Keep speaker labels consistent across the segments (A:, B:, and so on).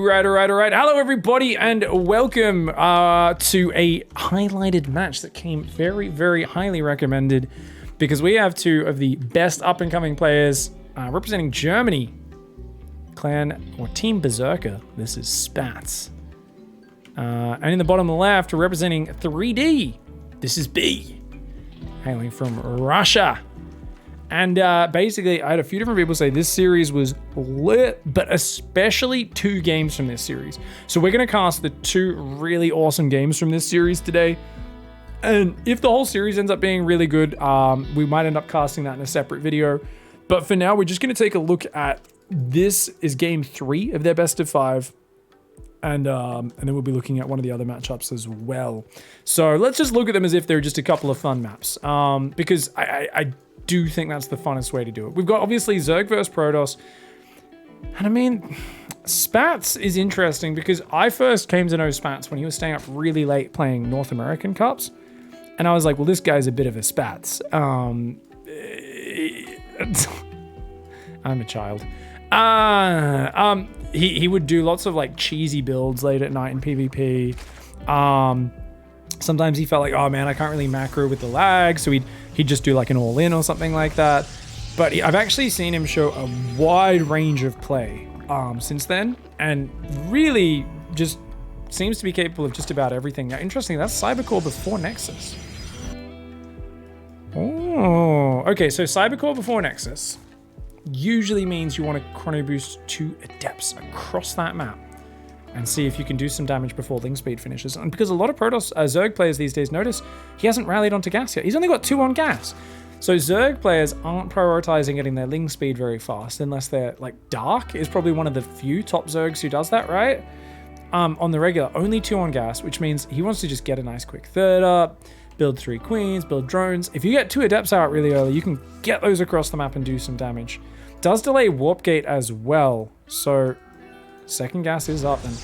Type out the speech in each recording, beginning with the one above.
A: Alright. Hello, everybody, and welcome to a highlighted match that came very, very highly recommended because we have two of the best up-and-coming players representing Germany. Clan or Team Berserker. This is Spats. And in the bottom left, representing 3D. This is B. Hailing from Russia. And basically, I had a few different people say this series was lit, but especially two games from this series. So we're going to cast the two really awesome games from this series today. And if the whole series ends up being really good, we might end up casting that in a separate video. But for now, we're just going to take a look at this is game 3 of their best of 5. And then we'll be looking at one of the other matchups as well. So let's just look at them as if they're just a couple of fun maps. Because I do think that's the funnest way to do it. We've got obviously Zerg versus Protoss. And I mean, Spats is interesting because I first came to know Spats when he was staying up really late playing North American Cups. And I was like, well, this guy's a bit of a Spats. I'm a child. He would do lots of like cheesy builds late at night in PvP. Sometimes he felt like, oh man, I can't really macro with the lag, so he'd just do like an all-in or something like that. But I've actually seen him show a wide range of play since then, and really just seems to be capable of just about everything. Now, interesting, that's Cybercore before Nexus. Oh, okay, so Cybercore before Nexus usually means you want to chrono boost 2 adepts across that map and see if you can do some damage before Ling Speed finishes. And because a lot of Protoss Zerg players these days notice he hasn't rallied onto gas yet. He's only got 2 on gas. So Zerg players aren't prioritizing getting their Ling Speed very fast unless they're like Dark is probably one of the few top Zergs who does that, right? On the regular, only 2 on gas, which means he wants to just get a nice quick third up, build 3 queens, build drones. If you get 2 adepts out really early, you can get those across the map and do some damage. Does delay warp gate as well. So second gas is up and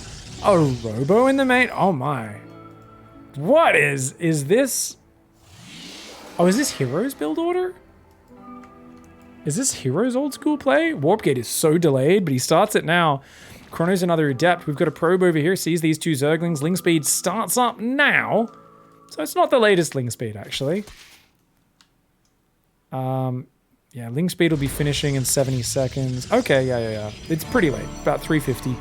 A: a robo in the main. Oh my. What is this? Oh, is this Heroes build order? Is this Heroes old school play? Warp gate is so delayed, but he starts it now. Chrono's another adept. We've got a probe over here. Sees these 2 Zerglings. Ling Speed starts up now. So it's not the latest Ling Speed, actually. Yeah, Ling Speed will be finishing in 70 seconds. Okay, yeah. It's pretty late, about 350.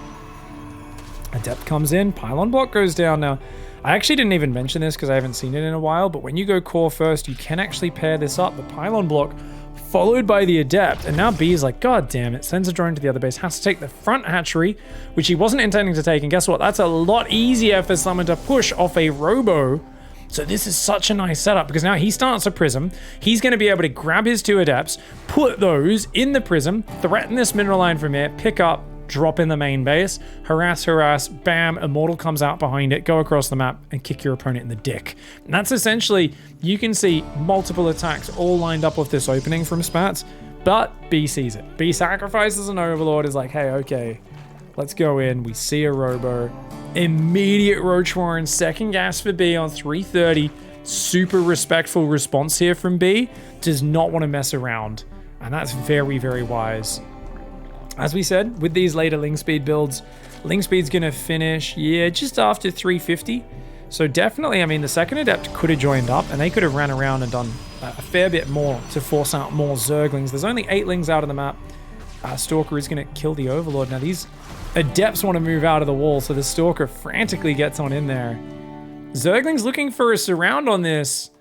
A: Adept comes in, pylon block goes down. Now, I actually didn't even mention this because I haven't seen it in a while, but when you go core first, you can actually pair this up. The pylon block followed by the adept, and now B is like, god damn it, sends a drone to the other base, has to take the front hatchery, which he wasn't intending to take, and guess what? That's a lot easier for someone to push off a robo. So this is such a nice setup because now he starts a prism. He's going to be able to grab his 2 adepts, put those in the prism, threaten this mineral line from here, pick up, drop in the main base, harass, bam, Immortal comes out behind it, go across the map, and kick your opponent in the dick. And that's essentially, you can see multiple attacks all lined up with this opening from Spats, but B sees it. B sacrifices an Overlord, is like, hey, okay, let's go in. We see a robo. Immediate Roach Warren, second gas for B on 330. Super respectful response here from B. Does not want to mess around. And that's very, very wise. As we said, with these later Ling Speed builds, Ling Speed's going to finish, yeah, just after 350. So definitely, I mean, the second adept could have joined up and they could have ran around and done a fair bit more to force out more Zerglings. There's only 8 Lings out of the map. Stalker is going to kill the Overlord. Now these adepts want to move out of the wall, so the Stalker frantically gets on in there. Zergling's looking for a surround on this,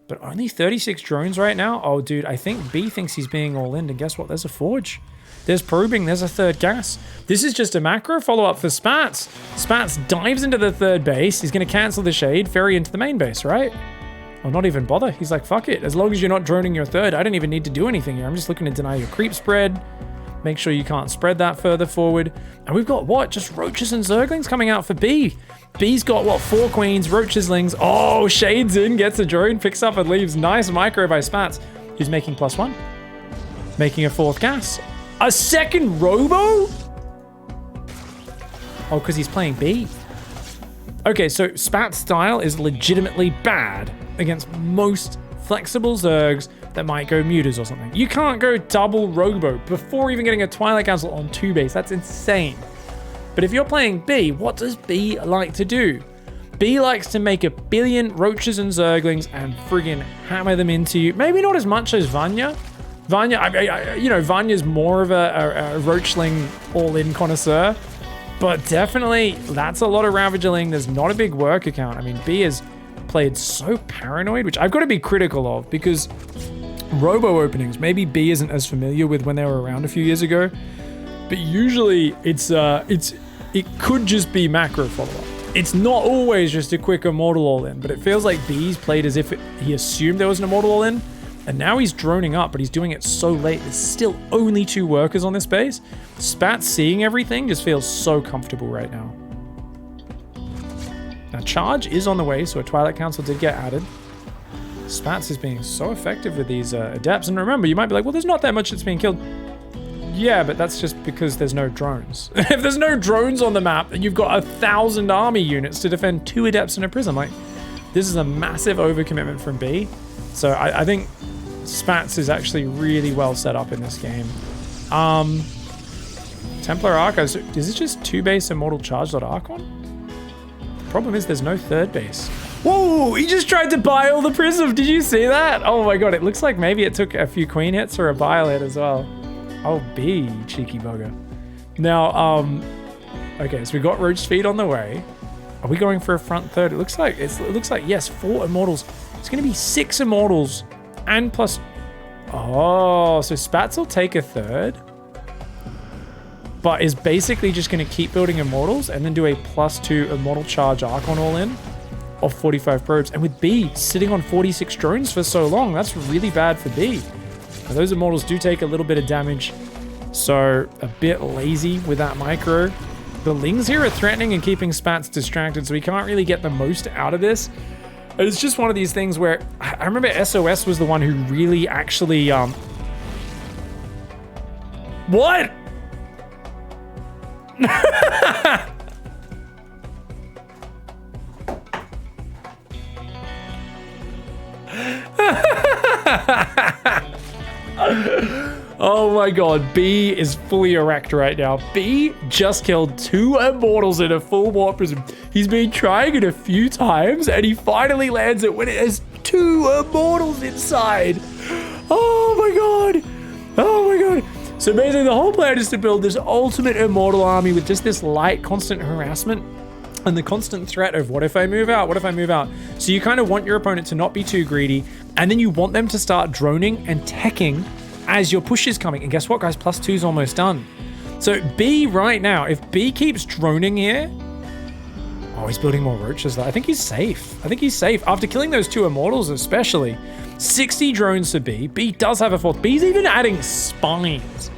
A: but only 36 drones right now. Oh, dude, I think B thinks he's being all in, and guess what? There's a Forge. There's probing, there's a third gas. This is just a macro follow-up for Spats. Spats dives into the third base. He's going to cancel the Shade, ferry into the main base, right? Or not even bother. He's like, fuck it. As long as you're not droning your third, I don't even need to do anything here. I'm just looking to deny your creep spread. Make sure you can't spread that further forward. And we've got what? Just Roaches and Zerglings coming out for B. B's got what? 4 queens, Roaches, Lings. Oh, Shades in, gets a drone, picks up and leaves. Nice micro by Spats. Who's making +1. Making a 4th gas. A second robo? Oh, because he's playing B. Okay, so Spat's style is legitimately bad against most flexible Zergs that might go mutas or something. You can't go double robo before even getting a Twilight Council on 2 base. That's insane. But if you're playing B, what does B like to do? B likes to make a billion roaches and zerglings and friggin' hammer them into you. Maybe not as much as Vanya. Vanya's more of a roachling all-in connoisseur. But definitely, that's a lot of Ravagerling. There's not a big worker count. I mean, B is played so paranoid, which I've got to be critical of because robo openings, maybe B isn't as familiar with when they were around a few years ago. But usually, it could just be macro follow-up. It's not always just a quick immortal all-in, but it feels like B's played as if he assumed there was an immortal all-in, and now he's droning up, but he's doing it so late. There's still only 2 workers on this base. Spat seeing everything just feels so comfortable right now. Now, charge is on the way, so a Twilight Council did get added. Spats is being so effective with these adepts, and remember, you might be like, well, there's not that much that's being killed. Yeah, but that's just because there's no drones. If there's no drones on the map, then you've got 1,000 army units to defend 2 adepts in a prism. Like, this is a massive overcommitment from B. So I think Spats is actually really well set up in this game. Templar Archives, is it just 2 base Immortal Charge.Archon? The problem is there's no 3rd base. Whoa, he just tried to buy all the prism. Did you see that? Oh my god, it looks like maybe it took a few queen hits or a bile hit as well. Oh, B, cheeky bugger. Now, okay, so we got Roach Speed on the way. Are we going for a front 3rd? It looks like yes, 4 Immortals. It's going to be 6 Immortals and plus. Oh, so Spats will take a 3rd, but is basically just going to keep building Immortals and then do a +2 Immortal Charge Archon all in of 45 probes. And with B sitting on 46 drones for so long, that's really bad for B. Now, those Immortals do take a little bit of damage, so a bit lazy with that micro. The Lings here are threatening and keeping Spats distracted, so we can't really get the most out of this. It's just one of these things where I remember SOS was the one who really actually what? Oh my god, B is fully erect right now. B just killed 2 Immortals in a full warp prism. He's been trying it a few times and he finally lands it when it has 2 Immortals inside. Oh my god. Oh my god. So basically the whole plan is to build this ultimate Immortal army with just this light constant harassment and the constant threat of what if I move out? What if I move out? So you kind of want your opponent to not be too greedy, and then you want them to start droning and teching as your push is coming. And guess what, guys? +2's almost done. So B right now, if B keeps droning here, oh, he's building more roaches though. I think he's safe. I think he's safe. After killing those 2 Immortals especially, 60 drones for B. B does have a 4th. B's even adding spines.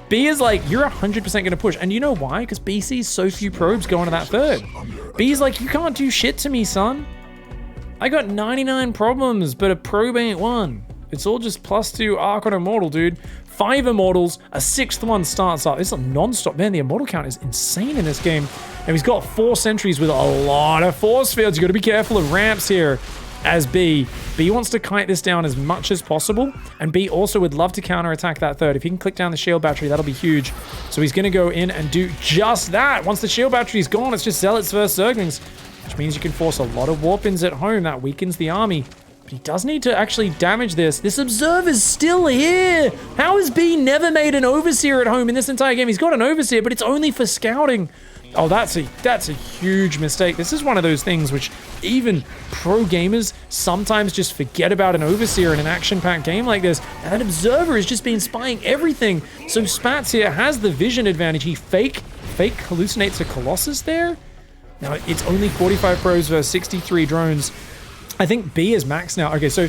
A: B is like, you're 100% going to push. And you know why? Because B sees so few probes going to that 3rd. B's like, you can't do shit to me, son. I got 99 problems, but a probe ain't one. It's all just +2 Archon Immortal, dude. 5 Immortals, a 6th one starts up. This is non-stop. Man, the Immortal count is insane in this game. And he's got 4 sentries with a lot of force fields. You got to be careful of ramps here as B. B wants to kite this down as much as possible. And B also would love to counterattack that 3rd. If he can click down the shield battery, that'll be huge. So he's going to go in and do just that. Once the shield battery is gone, it's just Zealots versus Zerglings, which means you can force a lot of warp-ins at home. That weakens the army. But he does need to actually damage this. This Observer's still here. How has B never made an Overseer at home in this entire game? He's got an Overseer, but it's only for scouting. Oh, that's a huge mistake. This is one of those things which even pro gamers sometimes just forget about an Overseer in an action-packed game like this. And that Observer has just been spying everything. So Spats here has the vision advantage. He fake hallucinates a Colossus there. Now, it's only 45 pros versus 63 drones. I think B is max now. Okay, so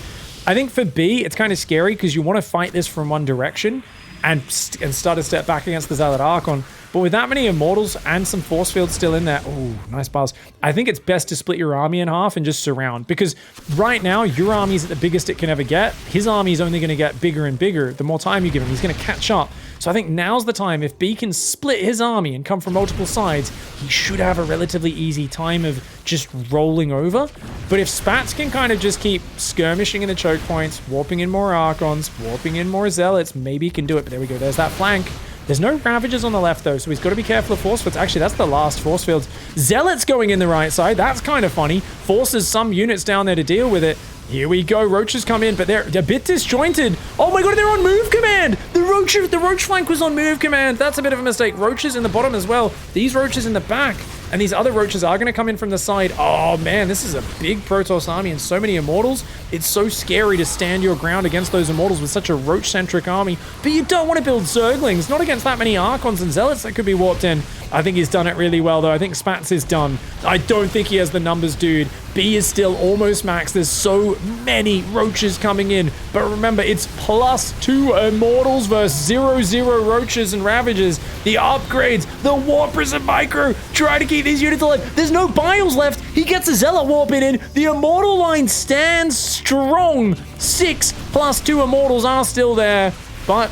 A: I think for B, it's kind of scary because you want to fight this from one direction and start a step back against the Zealot Archon. But with that many Immortals and some force fields still in there, oh, nice bars. I think it's best to split your army in half and just surround, because right now your army is at the biggest it can ever get. His army is only going to get bigger and bigger. The more time you give him, he's going to catch up. So I think now's the time. If B can split his army and come from multiple sides, he should have a relatively easy time of just rolling over. But if Spats can kind of just keep skirmishing in the choke points, warping in more Archons, warping in more Zealots, maybe he can do it. But there we go. There's that flank. There's no Ravagers on the left, though, so he's got to be careful of Force Fields. Actually, that's the last Force Fields. Zealots going in the right side. That's kind of funny. Forces some units down there to deal with it. Here we go. Roaches come in, but they're a bit disjointed. Oh my god, they're on move command. The roach flank was on move command. That's a bit of a mistake. Roaches in the bottom as well. These roaches in the back. And these other roaches are going to come in from the side. Oh man, this is a big Protoss army and so many Immortals. It's so scary to stand your ground against those Immortals with such a roach-centric army. But you don't want to build Zerglings, not against that many Archons and Zealots that could be warped in. I think he's done it really well, though. I think Spats is done. I don't think he has the numbers, dude. B is still almost max. There's so many roaches coming in. But remember, it's +2 Immortals versus 0 roaches and Ravagers. The upgrades, the Warpers and Micro. Try to keep these units alive. There's no Biles left. He gets a Zealot warping in. The Immortal line stands strong. 6 +2 Immortals are still there. But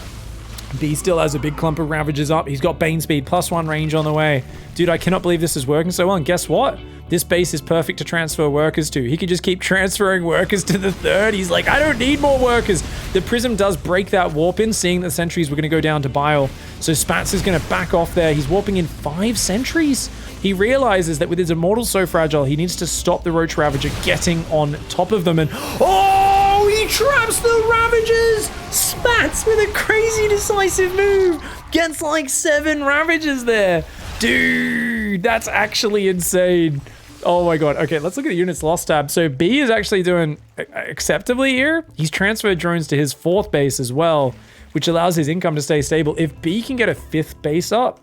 A: B still has a big clump of Ravagers up. He's got Bane speed, +1 range on the way. Dude, I cannot believe this is working so well. And guess what? This base is perfect to transfer workers to. He can just keep transferring workers to the third. He's like, I don't need more workers. The Prism does break that warp in, seeing that sentries were going to go down to Bile. So Spats is going to back off there. He's warping in 5 sentries. He realizes that with his Immortals so fragile, he needs to stop the Roach Ravager getting on top of them. And oh, he traps the Ravagers! Spats with a crazy decisive move. Gets like 7 Ravagers there. Dude, that's actually insane. Oh my god. Okay, let's look at the units lost tab. So B is actually doing acceptably here. He's transferred drones to his 4th base as well, which allows his income to stay stable. If B can get a 5th base up,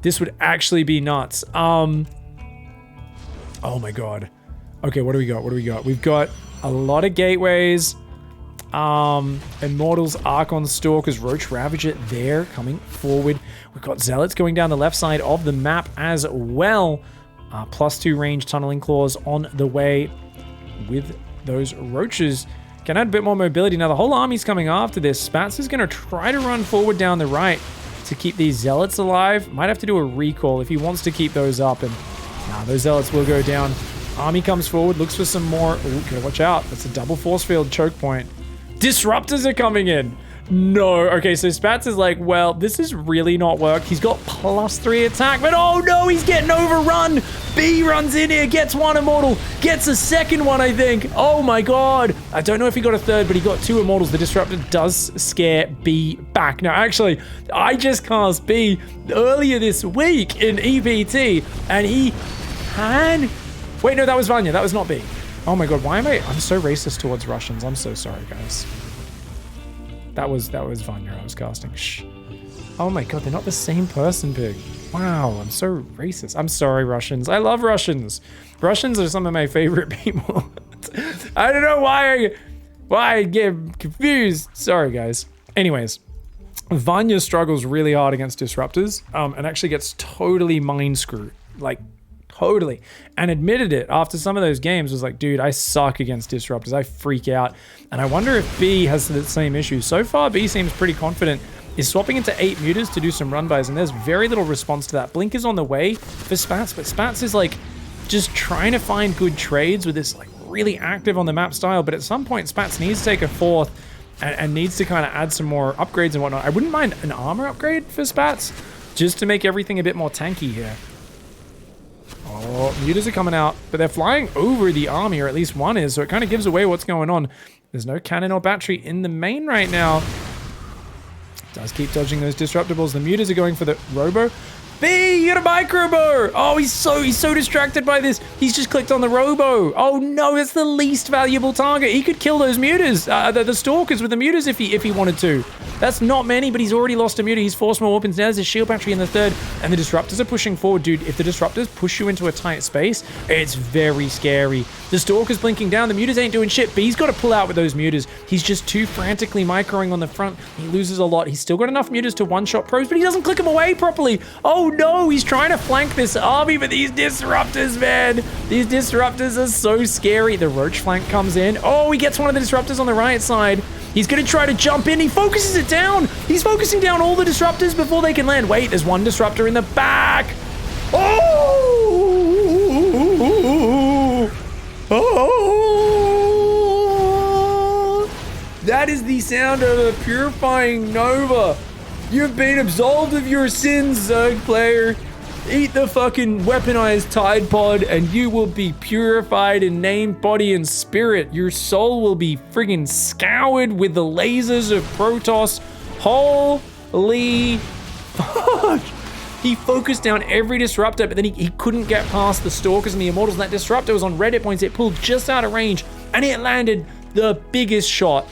A: this would actually be nuts. Oh my god. Okay, what do we got? What do we got? We've got a lot of gateways. Immortals, Archon, Stalkers, Roach Ravager there coming forward. We've got Zealots going down the left side of the map as well. +2 range tunneling claws on the way with those roaches. Can add a bit more mobility. Now the whole army's coming after this. Spats is going to try to run forward down the right to keep these Zealots alive. Might have to do a recall if he wants to keep those up. And nah, those Zealots will go down. Army comes forward, looks for some more. Ooh, gotta watch out. That's a double force field choke point. Disruptors are coming in. No. Okay, so Spats is like, well, this is really not worked. He's got +3 attack, but oh no, he's getting overrun. B runs in here, gets 1 Immortal, gets a 2nd one, I think. Oh my god. I don't know if he got a 3rd, but he got 2 Immortals. The Disruptor does scare B back. Now, actually, I just cast B earlier this week in EPT, and he had... Wait, no, that was Vanya. That was not B. Oh my god, why am I'm so racist towards Russians. I'm so sorry, guys. That was Vanya I was casting. Shh. Oh my god, they're not the same person, Pig. Wow, I'm so racist. I'm sorry, Russians. I love Russians. Russians are some of my favorite people. I don't know why I get confused. Sorry, guys. Anyways, Vanya struggles really hard against Disruptors, and actually gets totally mind screwed. Like, totally. And admitted it after some of those games. Was like, dude, I suck against Disruptors. I freak out. And I wonder if B has the same issue. So far, B seems pretty confident. Is swapping into 8 Mutas to do some run-bys, and there's very little response to that. Blink is on the way for Spats, but Spats is like just trying to find good trades with this like really active on the map style, but at some point Spats needs to take a 4th and needs to kind of add some more upgrades and whatnot. I wouldn't mind an armor upgrade for Spats, just to make everything a bit more tanky here. Oh, Mutas are coming out, but they're flying over the army, or at least one is, so it kind of gives away what's going on. There's no cannon or battery in the main right now. Does keep dodging those disruptibles. The Mutas are going for the Robo. B, you got a micro bow. Oh, he's so distracted by this. He's just clicked on the Robo. Oh no, that's the least valuable target. He could kill those Mutas, the Stalkers with the Mutas if he wanted to. That's not many, but he's already lost a Muta. He's forced more weapons. There's a shield battery in the 3rd, and the Disruptors are pushing forward. Dude, if the Disruptors push you into a tight space, it's very scary. The Stalker's blinking down. The Mutas ain't doing shit. B's got to pull out with those Mutas. He's just too frantically microing on the front. He loses a lot. He's still got enough Mutas to one-shot pros, but he doesn't click them away properly. Oh no, he's trying to flank this army, but these Disruptors, man. These Disruptors are so scary. The Roach flank comes in. Oh, he gets one of the Disruptors on the right side. He's going to try to jump in. He focuses it down. He's focusing down all the Disruptors before they can land. Wait, there's one Disruptor in the back. Oh! Oh! That is the sound of a purifying Nova. You've been absolved of your sins, Zerg player. Eat the fucking weaponized Tide Pod and you will be purified in name, body, and spirit. Your soul will be friggin' scoured with the lasers of Protoss. Holy fuck. He focused down every disruptor, but then he couldn't get past the Stalkers and the Immortals, and that disruptor was on Reddit points. It pulled just out of range, and it landed the biggest shot.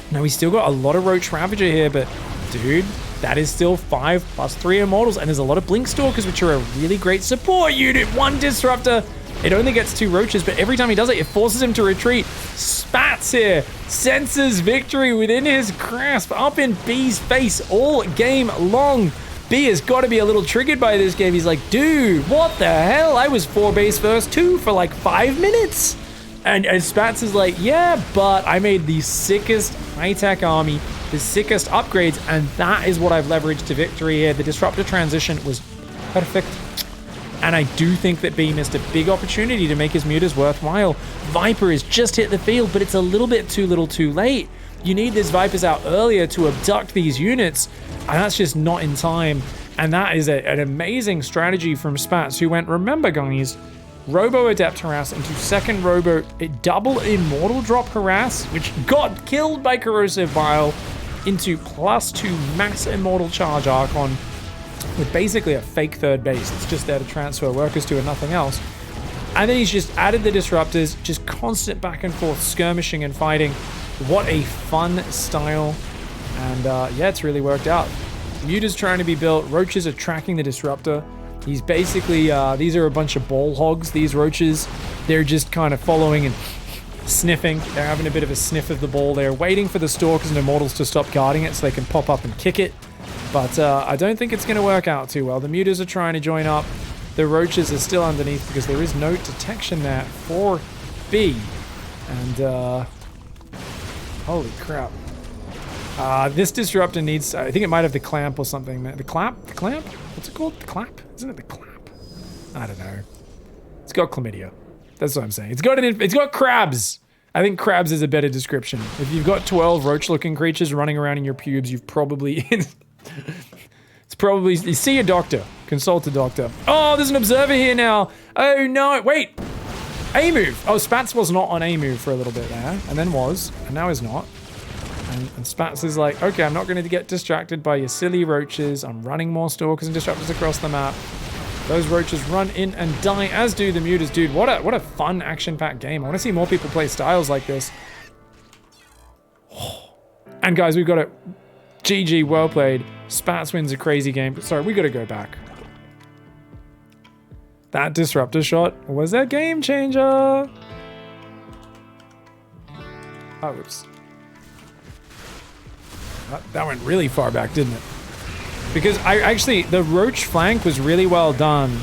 A: Now, he's still got a lot of Roach Ravager here, but dude, that is still 5 + 3 Immortals, and there's a lot of Blink Stalkers, which are a really great support unit. One disruptor, it only gets 2 Roaches, but every time he does it, it forces him to retreat. Spats here senses victory within his grasp, up in B's face all game long. B has got to be a little triggered by this game. He's like, dude, what the hell? I was 4 base first 2 for like 5 minutes. And Spats is like, yeah, but I made the sickest high-tech army, the sickest upgrades, and that is what I've leveraged to victory here. The disruptor transition was perfect. And I do think that B missed a big opportunity to make his mutas worthwhile. Viper has just hit the field, but it's a little bit too little too late. You need these Vipers out earlier to abduct these units, and that's just not in time. And that is an amazing strategy from Spats, who went, remember guys, Robo Adept Harass into second Robo, double Immortal Drop Harass, which got killed by Corrosive Bile, into +2 Mass Immortal Charge Archon, with basically a fake third base. It's just there to transfer workers to and nothing else. And then he's just added the disruptors, just constant back and forth skirmishing and fighting. What a fun style. And yeah, it's really worked out. Muta's trying to be built. Roaches are tracking the disruptor. He's basically, these are a bunch of ball hogs, these roaches. They're just kind of following and sniffing. They're having a bit of a sniff of the ball. They're waiting for the Stalkers and Immortals to stop guarding it so they can pop up and kick it. But I don't think it's going to work out too well. The Mutas are trying to join up. The Roaches are still underneath because there is no detection there for B. And, holy crap. This disruptor needs, I think it might have the clamp or something. The clamp? The clamp? What's it called? The clamp? Isn't it the clamp? I don't know. It's got chlamydia. That's what I'm saying. It's got crabs. I think crabs is a better description. If you've got 12 roach-looking creatures running around in your pubes, you've probably... it's probably... You see a doctor. Consult a doctor. Oh, there's an observer here now. Oh, no. Wait. A move. Oh, Spats was not on A move for a little bit there. And then was. And now is not. And Spats is like, okay, I'm not going to get distracted by your silly roaches. I'm running more Stalkers and Disruptors across the map. Those roaches run in and die, as do the Mutas. Dude, what a fun action-packed game. I want to see more people play styles like this. And guys, we've got it. GG, well played. Spats wins a crazy game. Sorry, we got to go back. That Disruptor shot was a game changer. Oh, oops. That went really far back, didn't it? Because the Roach flank was really well done,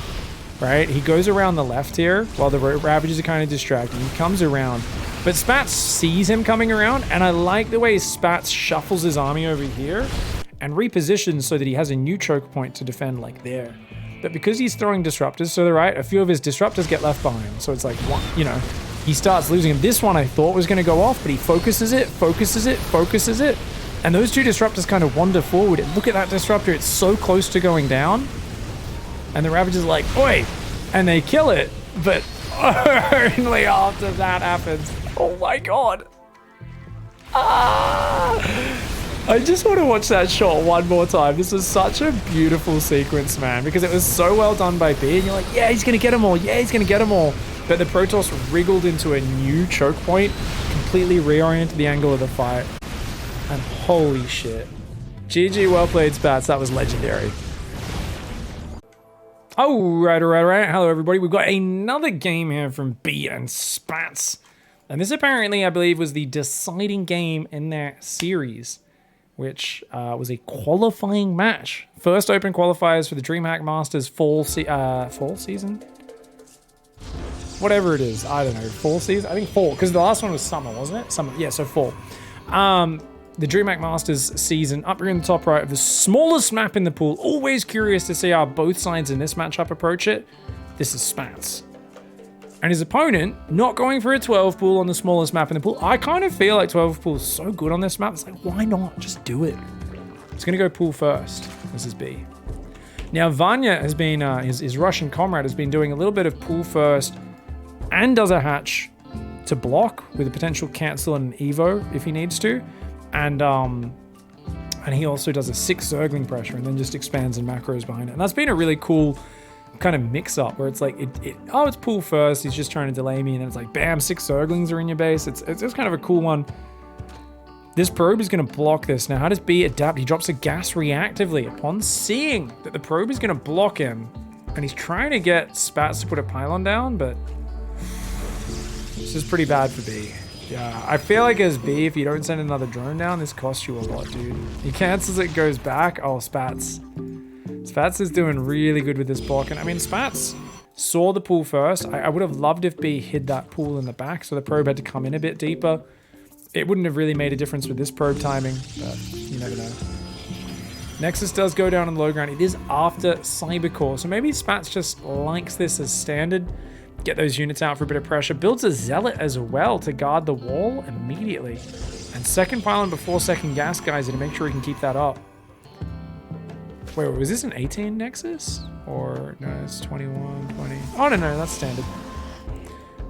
A: right? He goes around the left here while the Ravages are kind of distracting. He comes around, but Spats sees him coming around, and I like the way Spats shuffles his army over here and repositions so that he has a new choke point to defend like there. But because he's throwing disruptors to the right, a few of his disruptors get left behind. So it's like, you know, he starts losing him. This one I thought was going to go off, but he focuses it. And those two disruptors kind of wander forward. And look at that disruptor. It's so close to going down. And the Ravagers are like, oi! And they kill it. But only after that happens. Oh my god. I just want to watch that shot one more time. This was such a beautiful sequence, man. Because it was so well done by B. And you're like, yeah, he's going to get them all. Yeah, he's going to get them all. But the Protoss wriggled into a new choke point. Completely reoriented the angle of the fight. And holy shit. GG, well played, Spats. That was legendary. All right. Hello, everybody. We've got another game here from B and Spats. And this apparently, I believe, was the deciding game in their series, which was a qualifying match. First open qualifiers for the DreamHack Masters fall season? Whatever it is. I don't know. Fall season? I think fall, because the last one was summer, wasn't it? Summer. Yeah, so fall. The DreamHack Masters season, up here in the top right of the smallest map in the pool. Always curious to see how both sides in this matchup approach it. This is Spats. And his opponent, not going for a 12 pool on the smallest map in the pool. I kind of feel like 12 pool is so good on this map. It's like, why not? Just do it. It's going to go pool first. This is B. Now, Vanya has been, his Russian comrade has been doing a little bit of pool first and does a hatch to block with a potential cancel and an evo if he needs to. And he also does a 6 Zergling pressure and then just expands and macros behind it. And that's been a really cool kind of mix-up where it's like, it's pool first, he's just trying to delay me, and then it's like, bam, 6 Zerglings are in your base. It's just kind of a cool one. This probe is going to block this. Now, how does B adapt? He drops a gas reactively upon seeing that the probe is going to block him. And he's trying to get Spats to put a pylon down, but this is pretty bad for B. Yeah, I feel like as B, if you don't send another drone down, this costs you a lot, dude. He cancels it, goes back. Oh, Spats. Spats is doing really good with this block. And I mean, Spats saw the pool first. I would have loved if B hid that pool in the back, so the probe had to come in a bit deeper. It wouldn't have really made a difference with this probe timing, but you never know. Nexus does go down on the low ground. It is after Cybercore, so maybe Spats just likes this as standard. Get those units out for a bit of pressure. Builds a Zealot as well to guard the wall immediately. And second pylon before second gas geyser to make sure he can keep that up. Wait, was this an 18 Nexus? Or, no, it's 21, 20. Oh, no, that's standard.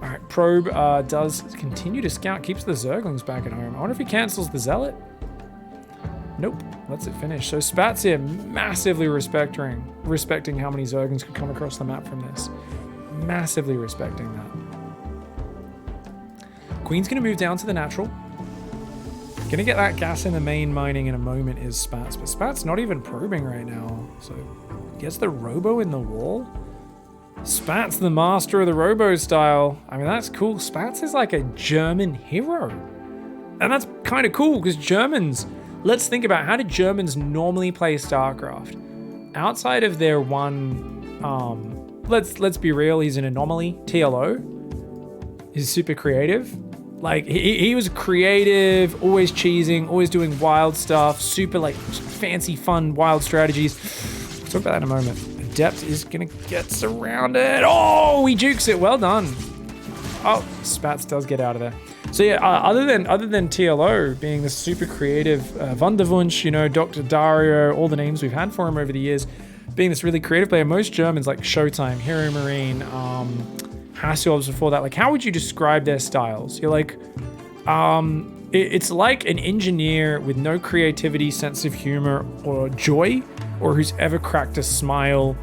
A: All right, probe does continue to scout, keeps the Zerglings back at home. I wonder if he cancels the Zealot. Nope, lets it finish. So Spats here massively respecting how many Zerglings could come across the map from this. Massively respecting that. Queen's going to move down to the natural. Going to get that gas in the main mining in a moment is Spats, but Spats not even probing right now. So gets the Robo in the wall. Spats the master of the Robo style. I mean, that's cool. Spats is like a German hero. And that's kind of cool because Germans, let's think about how did Germans normally play StarCraft? Outside of their one, let's be real, he's an anomaly, TLO. He's super creative. Like, he was creative, always cheesing, always doing wild stuff, super like fancy, fun, wild strategies. We'll talk about that in a moment. Adept is gonna get surrounded. Oh, he jukes it. Well done. Oh, Spats does get out of there. So yeah, other than TLO being the super creative Wunderwunsch, you know, Dr. Dario, all the names we've had for him over the years, being this really creative player, most Germans like Showtime, Hero Marine, Hasselhoffs before that, like how would you describe their styles? You're like, it's like an engineer with no creativity, sense of humor, or joy, or who's ever cracked a smile,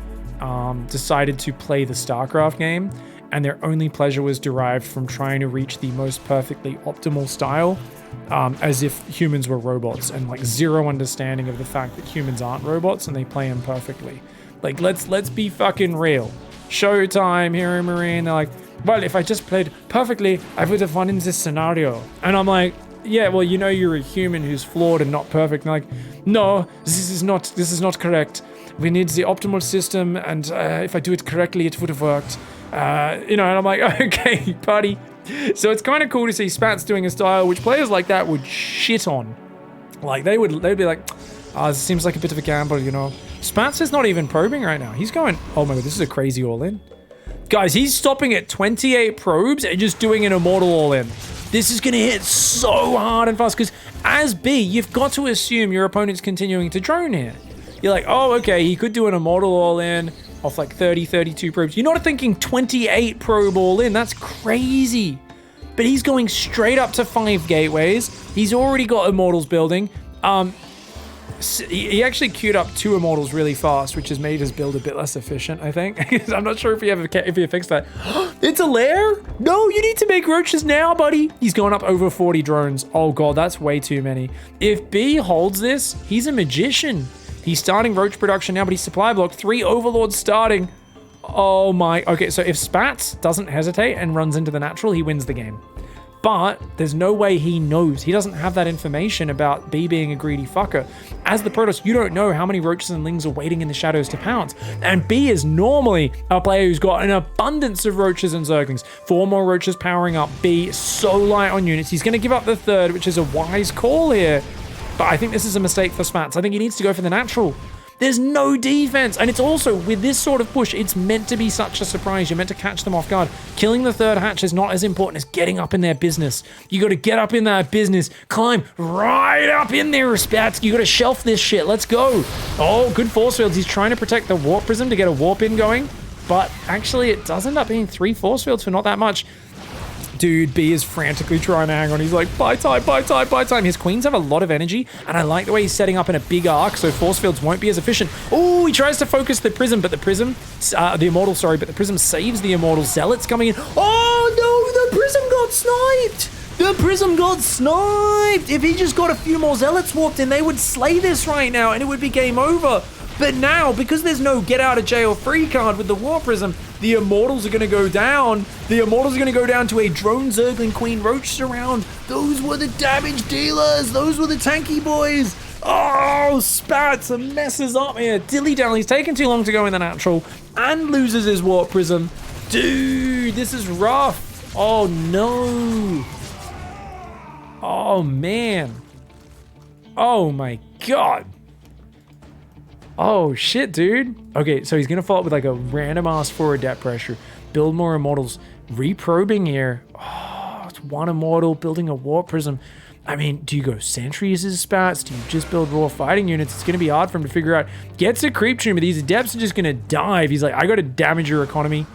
A: decided to play the StarCraft game, and their only pleasure was derived from trying to reach the most perfectly optimal style, as if humans were robots, and like zero understanding of the fact that humans aren't robots and they play them perfectly. Like, let's be fucking real. Showtime, Hero Marine, they're like, well, if I just played perfectly, I would have won in this scenario. And I'm like, yeah, well, you know you're a human who's flawed and not perfect. And like, no, this is not correct. We need the optimal system, and if I do it correctly, it would have worked. You know, and I'm like, okay, buddy. So it's kind of cool to see Spats doing a style which players like that would shit on. Like, they'd be like, this seems like a bit of a gamble, you know. Spats is not even probing right now. He's going, oh my god, this is a crazy all-in. Guys, he's stopping at 28 probes and just doing an immortal all-in. This is going to hit so hard and fast because as B, you've got to assume your opponent's continuing to drone here. You're like, oh, okay, he could do an immortal all-in off like 30, 32 probes. You're not thinking 28 probe all-in. That's crazy. But he's going straight up to 5 gateways. He's already got immortals building. He actually queued up 2 immortals really fast, which has made his build a bit less efficient, I think. I'm not sure if he fixed that. It's a lair? No, you need to make roaches now, buddy. He's going up over 40 drones. Oh god, that's way too many. If B holds this, he's a magician. He's starting roach production now, but he's supply blocked. 3 overlords starting. Oh my. Okay, so if Spats doesn't hesitate and runs into the natural, he wins the game. But there's no way he knows. He doesn't have that information about B being a greedy fucker. As the Protoss, you don't know how many roaches and lings are waiting in the shadows to pounce. And B is normally a player who's got an abundance of roaches and zerglings. 4 more roaches powering up. B so light on units. He's going to give up the 3rd, which is a wise call here. But I think this is a mistake for Spats. I think he needs to go for the natural. There's no defense. And it's also, with this sort of push, it's meant to be such a surprise. You're meant to catch them off guard. Killing the third hatch is not as important as getting up in their business. You got to get up in that business. Climb right up in there, Spats. You got to shelf this shit. Let's go. Oh, good force fields. He's trying to protect the warp prism to get a warp in going. But actually, it does end up being 3 force fields for not that much. Dude, B is frantically trying to hang on. He's like, buy time, buy time, buy time. His queens have a lot of energy, and I like the way he's setting up in a big arc, so force fields won't be as efficient. Oh, he tries to focus the prism, but the prism, the immortal, sorry, but the prism saves the immortal. Zealot's coming in. Oh, no, the prism got sniped. The prism got sniped. If he just got a few more zealots warped in, they would slay this right now, and it would be game over. But now, because there's no get out of jail free card with the War Prism, the Immortals are going to go down. The Immortals are going to go down to a Drone Zergling Queen Roach surround. Those were the damage dealers. Those were the tanky boys. Oh, Spats messes up here. Dilly-dally, he's taking too long to go in the natural and loses his Warp Prism. Dude, this is rough. Oh, no. Oh, man. Oh, my God. Oh, shit, dude. Okay, so he's going to follow up with like a random ass forward depth pressure. Build more Immortals. Reprobing here. Oh, it's one Immortal building a Warp Prism. I mean, do you go sentries as Spats? Do you just build raw fighting units? It's going to be hard for him to figure out. Gets a creep tumor. These adepts are just going to dive. He's like, I got to damage your economy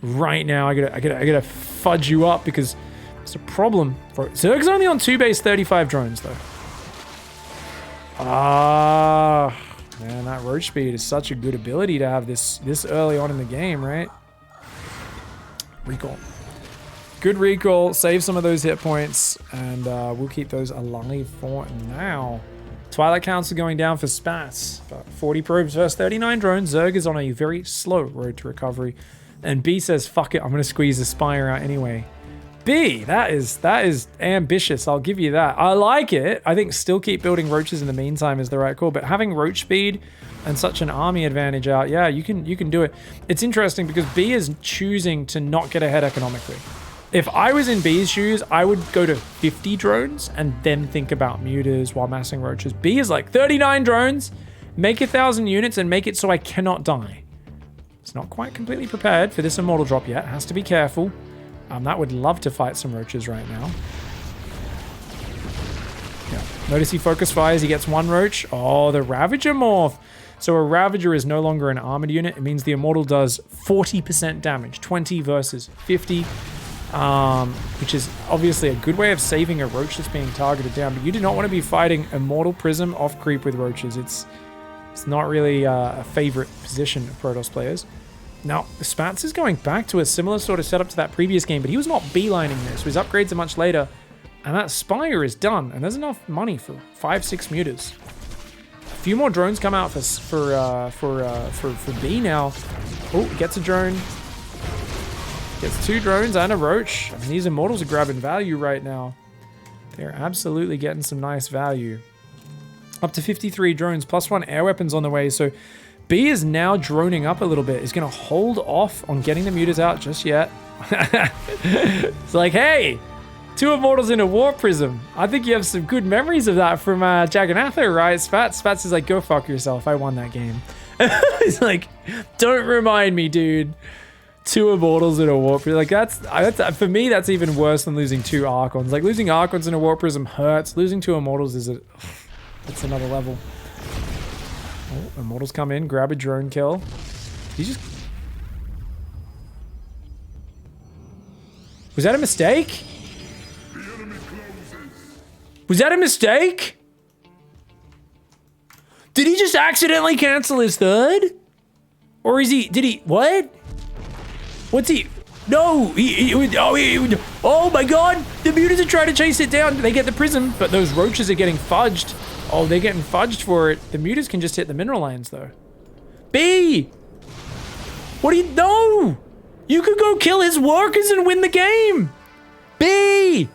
A: right now. I gotta fudge you up because it's a problem. Zerg's only on 2 base 35 drones though. Man, that roach speed is such a good ability to have this early on in the game, right? Recall. Good recall. Save some of those hit points, and we'll keep those alive for now. Twilight counts are going down for Spats, but 40 probes versus 39 drones. Zerg is on a very slow road to recovery, and B says, "Fuck it, I'm gonna squeeze the Spire out anyway." B, that is ambitious. I'll give you that. I like it. I think still keep building roaches in the meantime is the right call. But having roach speed and such an army advantage out, yeah, you can do it. It's interesting because B is choosing to not get ahead economically. If I was in B's shoes, I would go to 50 drones and then think about mutas while massing roaches. B is like 39 drones, make 1,000 units and make it so I cannot die. It's not quite completely prepared for this immortal drop yet. Has to be careful. That would love to fight some roaches right now. Yeah. Notice he focus fires. He gets 1 roach. Oh, the Ravager morph. So a Ravager is no longer an armored unit. It means the Immortal does 40% damage. 20 versus 50. Which is obviously a good way of saving a roach that's being targeted down. But you do not want to be fighting Immortal Prism off creep with roaches. It's not really a favorite position of Protoss players. Now, Spats is going back to a similar sort of setup to that previous game, but he was not beelining this, so his upgrades are much later. And that Spire is done, and there's enough money for 5-6 mutas. A few more drones come out for B now. Oh, gets a drone. Gets 2 drones and a roach. I mean, these Immortals are grabbing value right now. They're absolutely getting some nice value. Up to 53 drones, plus 1 air weapons on the way, so B is now droning up a little bit. He's going to hold off on getting the mutas out just yet. It's like, hey, 2 Immortals in a Warp Prism. I think you have some good memories of that from Jagannatha, right? Spats is like, go fuck yourself. I won that game. He's like, don't remind me, dude. 2 Immortals in a Warp Prism. Like, that's for me, that's even worse than losing 2 Archons. Like, losing Archons in a Warp Prism hurts. Losing 2 Immortals is that's another level. Oh, Immortals come in, grab a drone kill. He just... Was that a mistake? Was that a mistake? Did he just accidentally cancel his 3rd? Or is he... Did he... What? What's he... No! Oh my god! The mutas are trying to chase it down. They get the prism, but those roaches are getting fudged. Oh, they're getting fudged for it. The mutas can just hit the mineral lines, though. B! What do you... No! You could go kill his workers and win the game! B!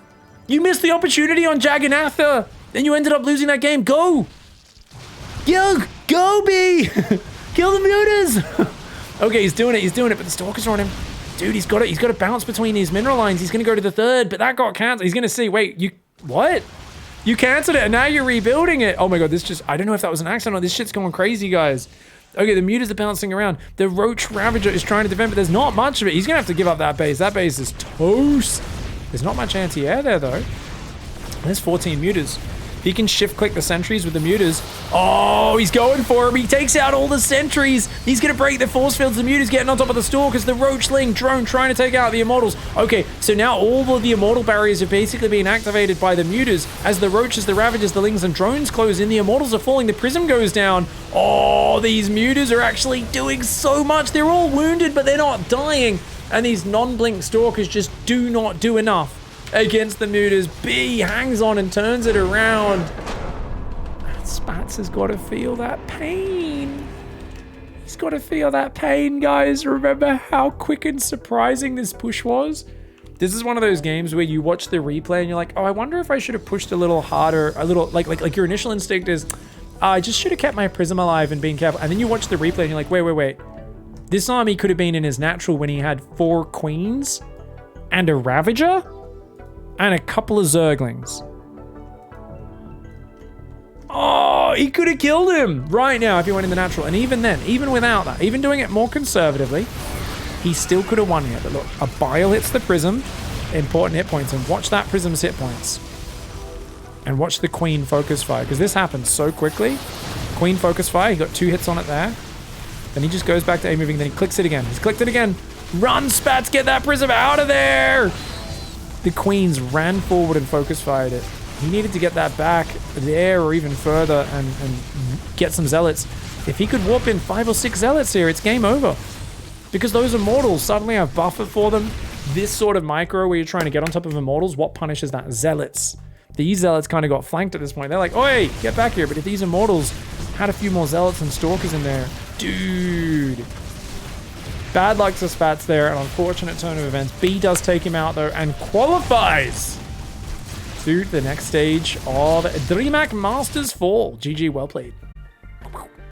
A: You missed the opportunity on Jagannatha, and you ended up losing that game. Go! Go, B! Kill the mutas! Okay, he's doing it, but the stalkers are on him. Dude, he's got to bounce between these mineral lines. He's going to go to the 3rd, but that got canceled. He's going to see, wait, you... What? You canceled it and now you're rebuilding it. Oh my god, this just, I don't know if that was an accident or this shit's going crazy, guys. Okay, the mutas are bouncing around. The Roach Ravager is trying to defend, but there's not much of it. He's gonna have to give up that base. That base is toast. There's not much anti-air there though. There's 14 mutas. He can shift click the sentries with the mutas. Oh, he's going for him. He takes out all the sentries. He's going to break the force fields. The mutas getting on top of the stalkers. The Roachling drone trying to take out the Immortals. Okay, so now all of the Immortal barriers have basically been activated by the mutas. As the Roaches, the Ravagers, the Lings, and drones close in, the Immortals are falling. The Prism goes down. Oh, these mutas are actually doing so much. They're all wounded, but they're not dying. And these non-blink stalkers just do not do enough against the mutas. B hangs on and turns it around. Spats has got to feel that pain. He's got to feel that pain, guys. Remember how quick and surprising this push was? This is one of those games where you watch the replay and you're like, oh, I wonder if I should have pushed a little harder, a little, like your initial instinct is, I just should have kept my Prism alive and been careful. And then you watch the replay and you're like, wait. This army could have been in his natural when he had 4 queens and a Ravager and a couple of Zerglings. Oh, he could have killed him right now if he went in the natural. And even then, even without that, even doing it more conservatively, he still could have won here. But look, a Bile hits the Prism, important hit points, and watch that Prism's hit points. And watch the Queen focus fire, because this happens so quickly. Queen focus fire, he got 2 hits on it there. Then he just goes back to A moving, then he clicks it again. He's clicked it again. Run, Spats, get that Prism out of there! The Queens ran forward and focus fired it. He needed to get that back there or even further and get some Zealots. If he could warp in 5 or 6 Zealots here, it's game over. Because those Immortals suddenly have buffer for them. This sort of micro where you're trying to get on top of Immortals, what punishes that? Zealots. These Zealots kind of got flanked at this point. They're like, oi, get back here. But if these Immortals had a few more Zealots and Stalkers in there, dude. Bad luck to Spats there, an unfortunate turn of events. B does take him out though and qualifies to the next stage of DreamHack Masters 4. GG, well played.